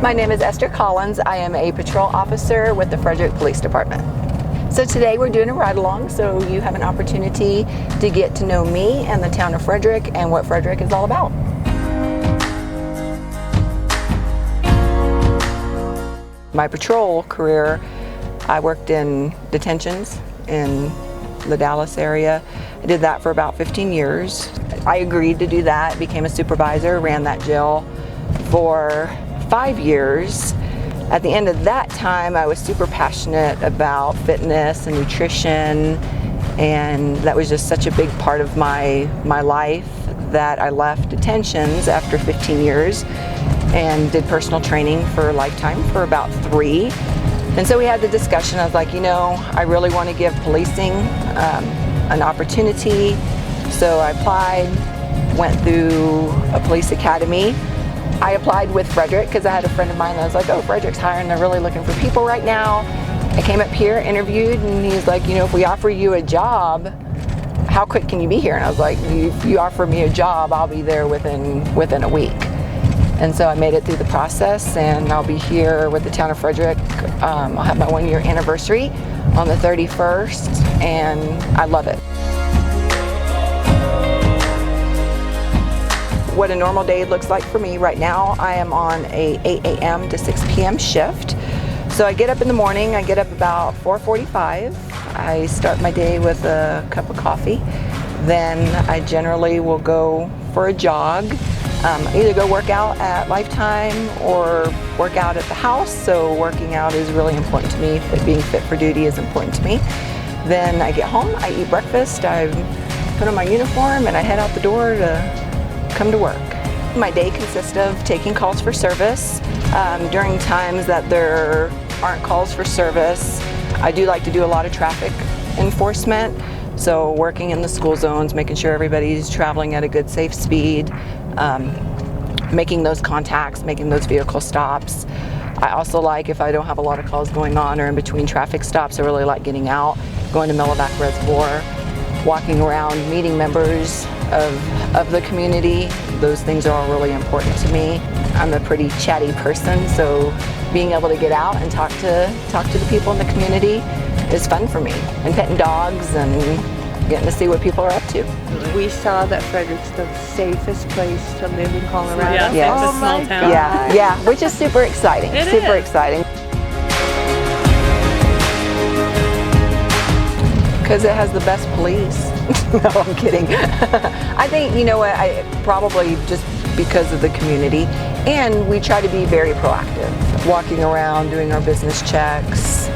My name is Esther Collins. I am a patrol officer with the Frederick Police Department. So today we're doing a ride-along, so you have an opportunity to get to know me and the town of Frederick and what Frederick is all about. My patrol career, I worked in detentions in the Dallas area. I did that for about 15 years. I agreed to do that, became a supervisor, ran that jail for 5 years. At the end of that time, I was super passionate about fitness and nutrition, and that was just such a big part of my life that I left detentions after 15 years and did personal training for a lifetime for about 3. And so we had the discussion. I was like, I really want to give policing an opportunity. So I applied, went through a police academy. I applied with Frederick because I had a friend of mine that was like, oh, Frederick's hiring, they're really looking for people right now. I came up here, interviewed, and he's like, if we offer you a job, how quick can you be here? And I was like, if you offer me a job, I'll be there within a week. And so I made it through the process, and I'll be here with the town of Frederick. I'll have my 1-year anniversary on the 31st, and I love it. What a normal day looks like for me right now, I am on a 8 a.m. to 6 p.m. shift. So I get up in the morning, I get up about 4:45. I start my day with a cup of coffee. Then I generally will go for a jog. Either go work out at Lifetime or work out at the house. So working out is really important to me. Being fit for duty is important to me. Then I get home, I eat breakfast, I put on my uniform, and I head out the door to come to work. My day consists of taking calls for service. During times that there aren't calls for service, I do like to do a lot of traffic enforcement. So working in the school zones, making sure everybody's traveling at a good, safe speed, making those contacts, making those vehicle stops. I also like, if I don't have a lot of calls going on or in between traffic stops, I really like getting out, going to Millivac Reservoir, walking around, meeting members of the community. Those things are all really important to me. I'm a pretty chatty person, so being able to get out and talk to the people in the community is fun for me. And petting dogs and getting to see what people are up to. We saw that Frederick's the safest place to live in Colorado. Yeah, yes. It's a small town. Yeah, which is super exciting. Super exciting. Because it has the best police. No, I'm kidding. I think, I probably just because of the community, and we try to be very proactive. Walking around, doing our business checks,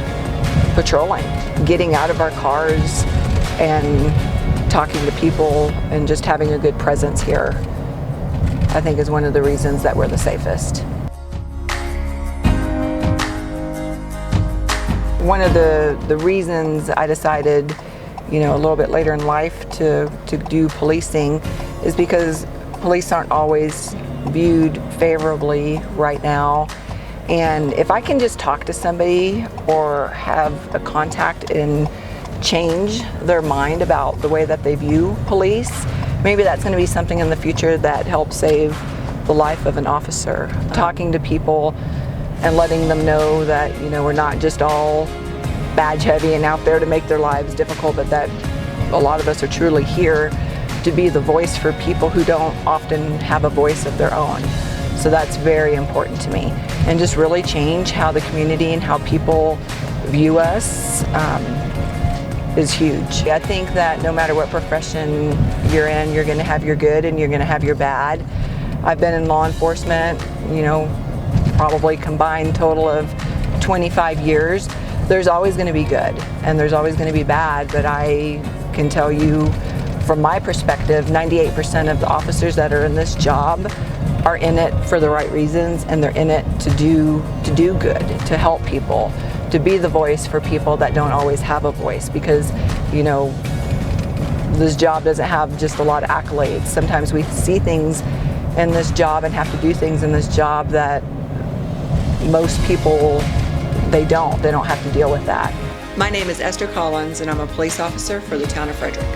patrolling, getting out of our cars and talking to people and just having a good presence here, I think is one of the reasons that we're the safest. One of the reasons I decided, a little bit later in life to do policing is because police aren't always viewed favorably right now. And if I can just talk to somebody or have a contact and change their mind about the way that they view police, maybe that's going to be something in the future that helps save the life of an officer. Talking to people and letting them know that, we're not just all badge heavy and out there to make their lives difficult, but that a lot of us are truly here to be the voice for people who don't often have a voice of their own. So that's very important to me. And just really change how the community and how people view us is huge. I think that no matter what profession you're in, you're going to have your good and you're going to have your bad. I've been in law enforcement, probably combined total of 25 years. There's always going to be good and there's always going to be bad, but I can tell you from my perspective, 98% of the officers that are in this job are in it for the right reasons, and they're in it to do good, to help people, to be the voice for people that don't always have a voice, because this job doesn't have just a lot of accolades. Sometimes we see things in this job and have to do things in this job that most people, they don't have to deal with that. My name is Esther Collins, and I'm a police officer for the town of Frederick.